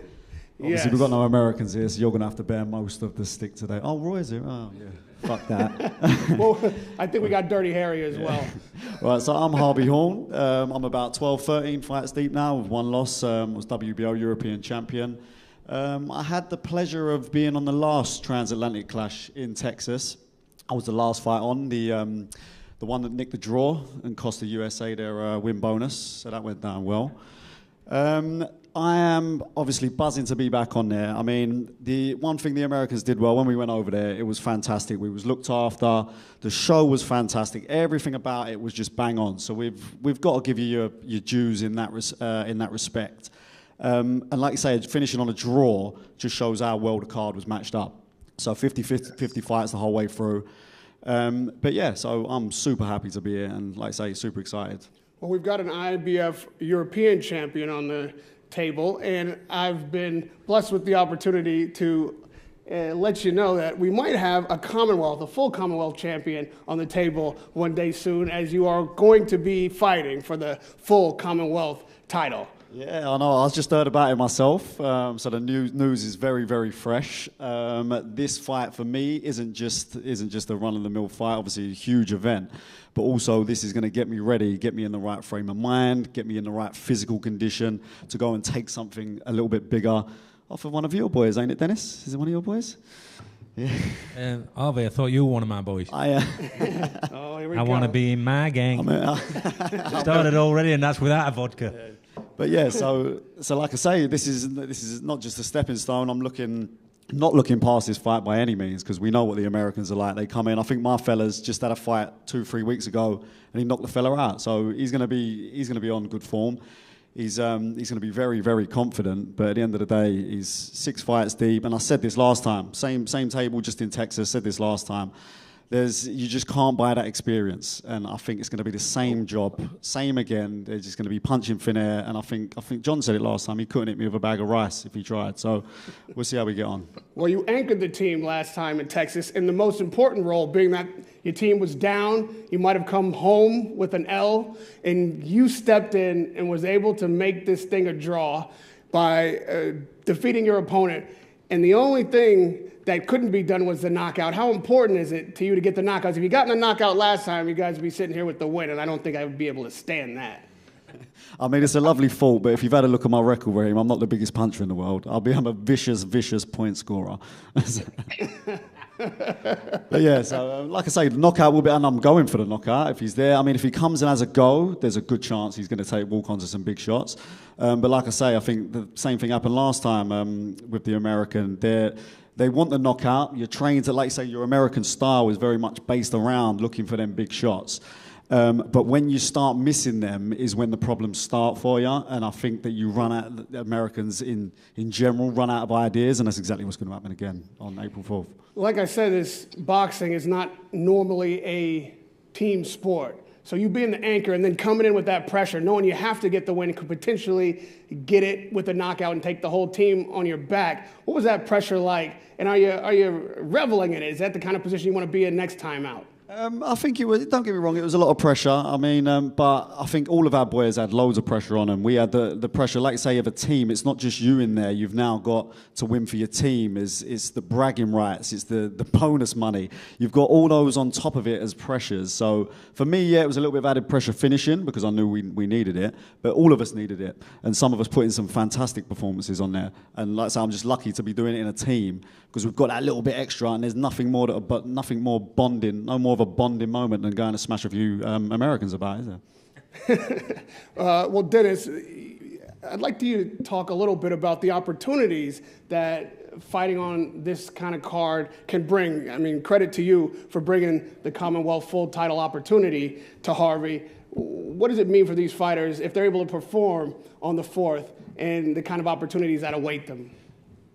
[SPEAKER 17] Obviously,
[SPEAKER 1] Yes.
[SPEAKER 17] we've got no Americans here, so you're going to have to bear most of the stick today. Oh, Roy's here. Oh, yeah. Fuck that.
[SPEAKER 1] Well, I think we got Dirty Harry as well.
[SPEAKER 17] Right, so I'm Harvey Horn. I'm about 12, 13 fights deep now with one loss. Was WBO European champion. I had the pleasure of being on the last transatlantic clash in Texas. I was the last fight on, the one that nicked the draw and cost the USA their win bonus, so that went down well. I am obviously buzzing to be back on there. I mean, the one thing the Americans did well when we went over there, it was fantastic. We was looked after. The show was fantastic. Everything about it was just bang on. So we've got to give you your dues in that respect. And like you say, finishing on a draw just shows how well the card was matched up. So 50 fights the whole way through. But yeah, so I'm super happy to be here and, like I say, super excited.
[SPEAKER 1] Well, we've got an IBF European champion on the table, and I've been blessed with the opportunity to let you know that we might have a Commonwealth, a full Commonwealth champion on the table one day soon, as you are going to be fighting for the full Commonwealth title.
[SPEAKER 17] Yeah, I know. I just heard about it myself. So the news is very, very fresh. This fight for me isn't just a run-of-the-mill fight. Obviously, a huge event, but also this is going to get me ready, get me in the right frame of mind, get me in the right physical condition to go and take something a little bit bigger off of one of your boys, ain't it, Dennis? Is it one of your boys? Yeah.
[SPEAKER 2] Harvey, I thought you were one of my boys.
[SPEAKER 1] Oh, here we
[SPEAKER 2] I
[SPEAKER 1] go.
[SPEAKER 2] want to be in my gang. Started already, and that's without a vodka.
[SPEAKER 17] But yeah, so like I say, this is not just a stepping stone. I'm not looking past this fight by any means, because we know what the Americans are like. They come in. I think my fella's just had a fight 2-3 weeks ago, and he knocked the fella out. So he's gonna be on good form. He's going to be very, very confident, but at the end of the day, he's 6 fights deep. And I said this last time, same table, just in Texas. Said this last time. You just can't buy that experience, and I think it's going to be the same job, same again. They're just going to be punching thin air, and I think John said it last time. He couldn't hit me with a bag of rice if he tried. So we'll see how we get on.
[SPEAKER 1] Well, you anchored the team last time in Texas, in the most important role being that your team was down. You might have come home with an L, and you stepped in and was able to make this thing a draw by defeating your opponent. And the only thing that couldn't be done was the knockout. How important is it to you to get the knockouts? If you got in the knockout last time, you guys would be sitting here with the win, and I don't think I would be able to stand that.
[SPEAKER 17] I mean, it's a lovely thought, but if you've had a look at my record, Raheem, I'm not the biggest puncher in the world. I'm a vicious point scorer. But yeah, so like I say, the knockout will be, and I'm going for the knockout if he's there. I mean, if he comes in as a go, there's a good chance he's going to walk-ons to some big shots. But like I say, I think the same thing happened last time with the American. They want the knockout. You're trained to, like say, your American style is very much based around looking for them big shots. But when you start missing them is when the problems start for you. And I think that you run out, the Americans in general run out of ideas, and that's exactly what's going to happen again on April 4th.
[SPEAKER 1] Like I said, this boxing is not normally a team sport. So you being the anchor and then coming in with that pressure, knowing you have to get the win, could potentially get it with a knockout and take the whole team on your back. What was that pressure like? And are you reveling in it? Is that the kind of position you want to be in next time out?
[SPEAKER 17] I think it was, don't get me wrong, it was a lot of pressure. I mean, but I think all of our boys had loads of pressure on them. We had the pressure, like say, of a team. It's not just you in there. You've now got to win for your team. It's the bragging rights. It's the bonus money. You've got all those on top of it as pressures. So for me, yeah, it was a little bit of added pressure finishing because I knew we needed it. But all of us needed it. And some of us put in some fantastic performances on there. And like I say, I'm just lucky to be doing it in a team because we've got that little bit extra and there's nothing more bonding, no more of a bonding moment than going to smash a few Americans about, is there?
[SPEAKER 1] Well, Dennis, I'd like you to talk a little bit about the opportunities that fighting on this kind of card can bring. I mean, credit to you for bringing the Commonwealth full title opportunity to Harvey. What does it mean for these fighters if they're able to perform on the 4th and the kind of opportunities that await them?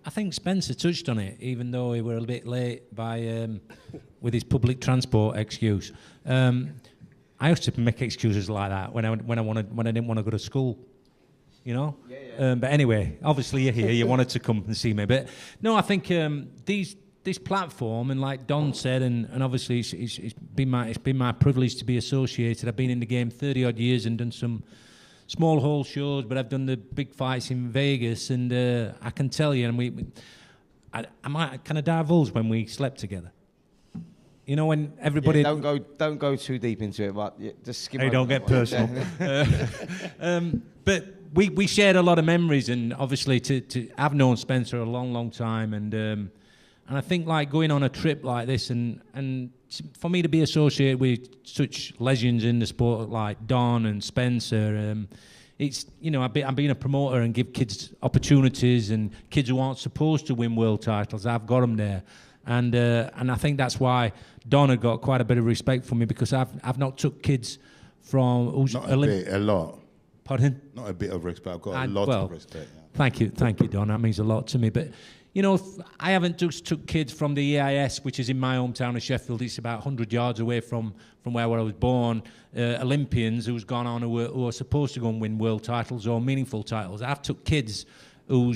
[SPEAKER 2] I think Spencer touched on it, even though we were a bit late with his public transport excuse. I used to make excuses like that when I didn't want to go to school, you know. But anyway, obviously you're here. You wanted to come and see me, but no, I think this platform, and like Don said, and obviously it's been my privilege to be associated. I've been in the game 30 odd years and done some small hall shows, but I've done the big fights in Vegas, and I can tell you, and I might kind of divulge when we slept together. You know, when everybody
[SPEAKER 14] don't go too deep into it, but just skim.
[SPEAKER 2] Hey, don't get personal. But we shared a lot of memories, and obviously I've known Spencer a long time, and I think like going on a trip like this, and for me to be associated with such legends in the sport like Don and Spencer, it's, you know, I'm being a promoter and give kids opportunities, and kids who aren't supposed to win world titles, I've got them there. And I think that's why Don had got quite a bit of respect for me, because I've not took kids from...
[SPEAKER 13] Not a bit, a lot.
[SPEAKER 2] Pardon?
[SPEAKER 13] Not a bit of respect, I've got a lot of respect. Yeah.
[SPEAKER 2] Thank you, Don, that means a lot to me. But, you know, I haven't just took kids from the EIS, which is in my hometown of Sheffield. It's about 100 yards away from where I was born. Olympians who's gone on who are supposed to go and win world titles or meaningful titles. I've took kids who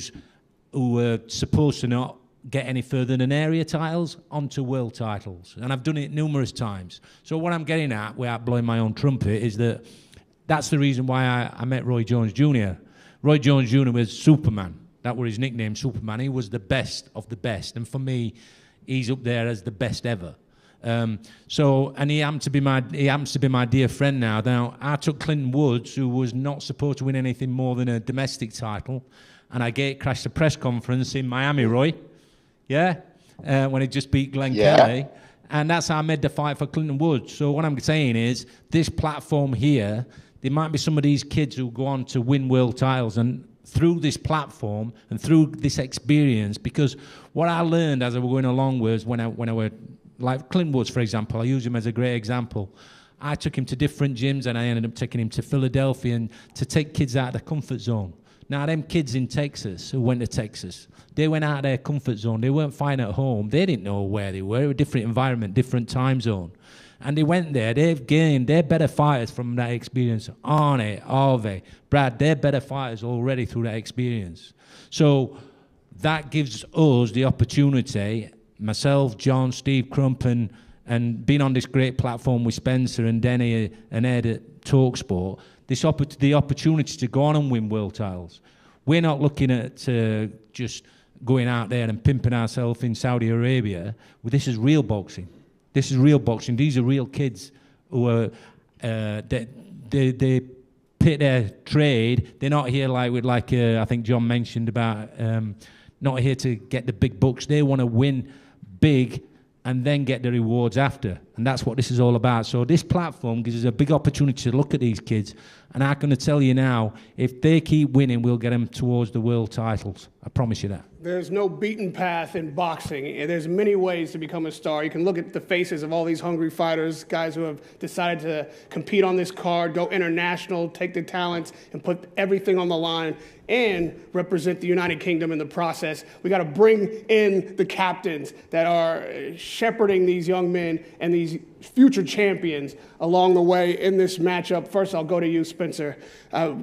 [SPEAKER 2] were supposed to not get any further than area titles onto world titles, and I've done it numerous times. So what I'm getting at, without blowing my own trumpet, is that's the reason why I met Roy Jones Jr. Roy Jones Jr. was Superman. That was his nickname, Superman. He was the best of the best. And for me, he's up there as the best ever. And he happens to be my dear friend now. Now, I took Clinton Woods, who was not supposed to win anything more than a domestic title, and I crashed a press conference in Miami, Roy. Yeah? When he just beat Glenn Kelly. And that's how I made the fight for Clinton Woods. So what I'm saying is, this platform here, there might be some of these kids who go on to win world titles, and through this platform and through this experience, because what I learned as I was going along was when I were, like Clinton Woods, for example, I use him as a great example. I took him to different gyms, and I ended up taking him to Philadelphia and to take kids out of the comfort zone. Now, them kids in Texas who went to Texas, they went out of their comfort zone. They weren't fine at home. They didn't know where they were. It was a different environment, different time zone. And they went there. They're better fighters from that experience. Arne, Harvey, Brad, they're better fighters already through that experience. So that gives us the opportunity, myself, John, Steve Crump, and being on this great platform with Spencer and Denny and Ed at talkSPORT, the opportunity to go on and win world titles. We're not looking at just going out there and pimping ourselves in Saudi Arabia. Well, this is real boxing. This is real boxing. These are real kids who are they pit their trade. They're not here like I think John mentioned about not here to get the big bucks. They want to win big and then get the rewards after. And that's what this is all about. So this platform gives us a big opportunity to look at these kids. And I'm going to tell you now, if they keep winning, we'll get them towards the world titles. I promise you that.
[SPEAKER 1] There's no beaten path in boxing. There's many ways to become a star. You can look at the faces of all these hungry fighters, guys who have decided to compete on this card, go international, take their talents, and put everything on the line and represent the United Kingdom in the process. We got to bring in the captains that are shepherding these young men and these future champions along the way in this matchup. First, I'll go to you, Spencer.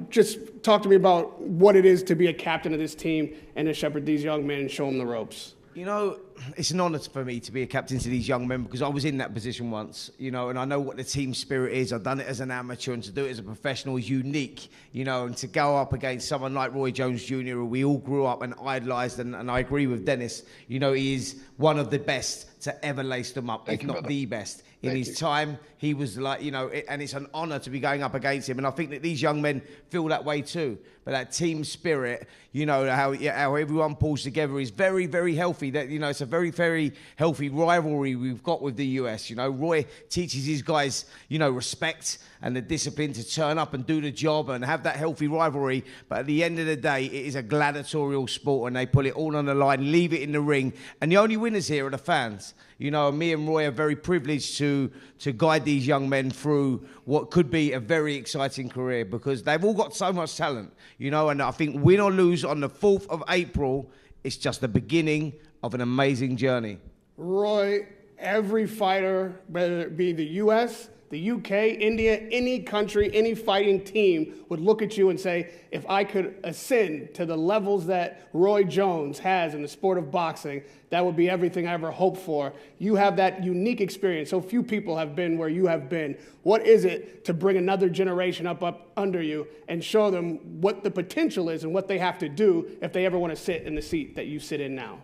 [SPEAKER 1] Just talk to me about what it is to be a captain of this team and to shepherd these young men and show them the ropes.
[SPEAKER 14] You know, it's an honour for me to be a captain to these young men because I was in that position once, you know, and I know what the team spirit is. I've done it as an amateur, and to do it as a professional is unique, you know, and to go up against someone like Roy Jones Jr., who we all grew up and idolised, and I agree with Dennis, you know, he is one of the best to ever lace them up, if not the best. In his time, he was like, you know, and it's an honour to be going up against him. And I think that these young men feel that way too. But that team spirit, you know, how everyone pulls together is very, very healthy. That, you know, it's a very, very healthy rivalry we've got with the US. You know, Roy teaches his guys, you know, respect and the discipline to turn up and do the job and have that healthy rivalry. But at the end of the day, it is a gladiatorial sport, and they put it all on the line, leave it in the ring. And the only winners here are the fans. You know, me and Roy are very privileged to guide these young men through what could be a very exciting career because they've all got so much talent, you know, and I think win or lose on the 4th of April, it's just the beginning of an amazing journey.
[SPEAKER 1] Roy, every fighter, whether it be the US, the UK, India, any country, any fighting team would look at you and say, if I could ascend to the levels that Roy Jones has in the sport of boxing, that would be everything I ever hoped for. You have that unique experience. So few people have been where you have been. What is it to bring another generation up under you and show them what the potential is and what they have to do if they ever want to sit in the seat that you sit in now?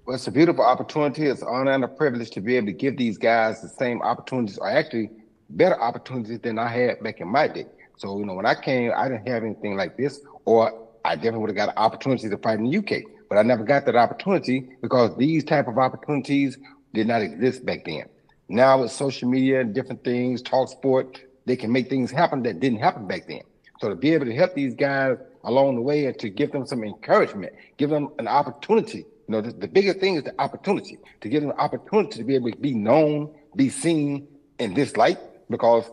[SPEAKER 4] Well, it's a beautiful opportunity. It's an honor and a privilege to be able to give these guys the same opportunities, or actually better opportunities than I had back in my day. So, you know, when I came, I didn't have anything like this, or I definitely would have got an opportunity to fight in the UK. But I never got that opportunity because these type of opportunities did not exist back then. Now with social media and different things, talkSPORT, they can make things happen that didn't happen back then. So to be able to help these guys along the way and to give them some encouragement, give them an opportunity. You know, the biggest thing is the opportunity, to give them an opportunity to be able to be known, be seen in this light, because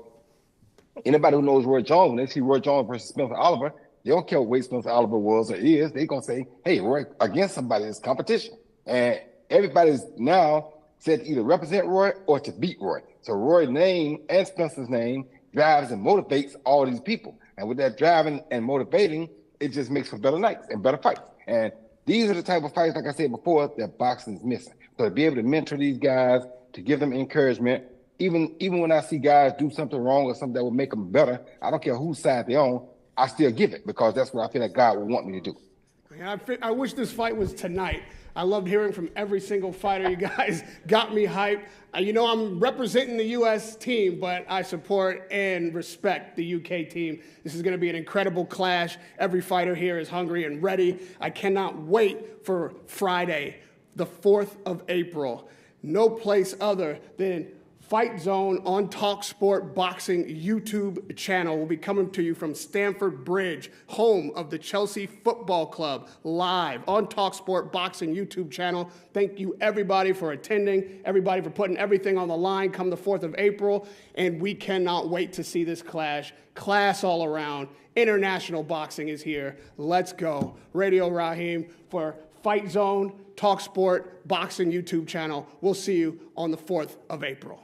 [SPEAKER 4] anybody who knows Roy Jones, when they see Roy Jones versus Spencer Oliver, they don't care what weight Spencer Oliver was or is. They're going to say, hey, Roy, against somebody, it's competition. And everybody's now said to either represent Roy or to beat Roy. So Roy's name and Spencer's name drives and motivates all these people. And with that driving and motivating, it just makes for better nights and better fights. And these are the type of fights, like I said before, that boxing is missing. So to be able to mentor these guys, to give them encouragement, even when I see guys do something wrong or something that will make them better, I don't care whose side they're on, I still give it because that's what I feel like God would want me to do.
[SPEAKER 1] Man, I wish this fight was tonight. I loved hearing from every single fighter. You guys got me hyped. You know, I'm representing the U.S. team, but I support and respect the U.K. team. This is going to be an incredible clash. Every fighter here is hungry and ready. I cannot wait for Friday, the 4th of April. No place other than Fight Zone on talkSPORT Boxing YouTube channel will be coming to you from Stamford Bridge, home of the Chelsea Football Club, live on talkSPORT Boxing YouTube channel. Thank you, everybody, for attending, everybody for putting everything on the line come the 4th of April, and we cannot wait to see this clash. Class all around. International boxing is here. Let's go. Radio Raheem for Fight Zone, talkSPORT Boxing YouTube channel. We'll see you on the 4th of April.